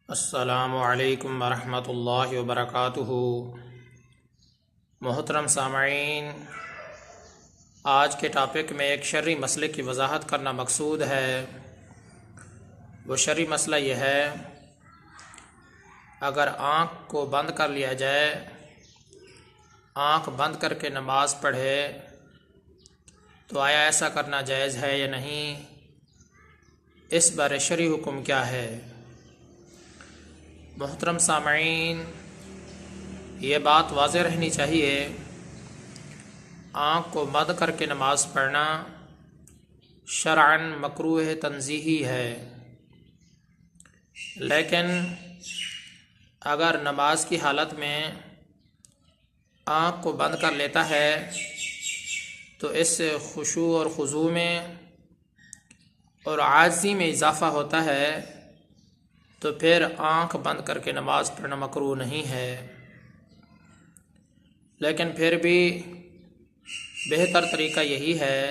السلام علیکم ورحمۃ اللہ وبرکاتہ۔ محترم سامعین، آج کے ٹاپک میں ایک شرعی مسئلے کی وضاحت کرنا مقصود ہے۔ وہ شرعی مسئلہ یہ ہے، اگر آنکھ کو بند کر لیا جائے، آنکھ بند کر کے نماز پڑھے تو آیا ایسا کرنا جائز ہے یا نہیں؟ اس بارے شرعی حکم کیا ہے؟ محترم سامعین، یہ بات واضح رہنی چاہیے، آنکھ کو بند کر کے نماز پڑھنا شرعاً مکروہ تنزیہی ہے، لیکن اگر نماز کی حالت میں آنکھ کو بند کر لیتا ہے تو اس سے خشوع اور خضوع میں اور عاجزی میں اضافہ ہوتا ہے، تو پھر آنکھ بند کر کے نماز پڑھنا مکروہ نہیں ہے۔ لیکن پھر بھی بہتر طریقہ یہی ہے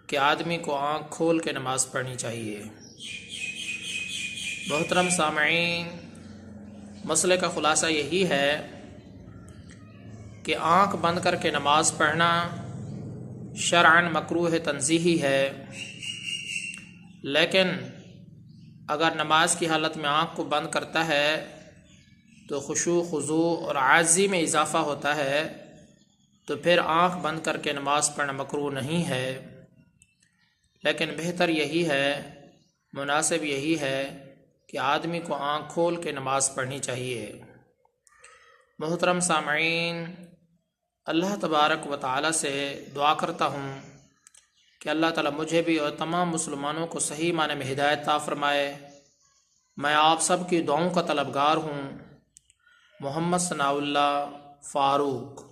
کہ آدمی کو آنکھ کھول کے نماز پڑھنی چاہیے۔ محترم سامعین، مسئلے کا خلاصہ یہی ہے کہ آنکھ بند کر کے نماز پڑھنا شرعاً مکروہ تنزیہی ہے، لیکن اگر نماز کی حالت میں آنکھ کو بند کرتا ہے تو خشوع خضوع اور عاجزی میں اضافہ ہوتا ہے، تو پھر آنکھ بند کر کے نماز پڑھنا مکروہ نہیں ہے۔ لیکن بہتر یہی ہے، مناسب یہی ہے کہ آدمی کو آنکھ کھول کے نماز پڑھنی چاہیے۔ محترم سامعین، اللہ تبارک و تعالی سے دعا کرتا ہوں کہ اللہ تعالیٰ مجھے بھی اور تمام مسلمانوں کو صحیح معنی میں ہدایت عطا فرمائے۔ میں آپ سب کی دعاؤں کا طلبگار ہوں۔ محمد ثناء اللہ فاروق۔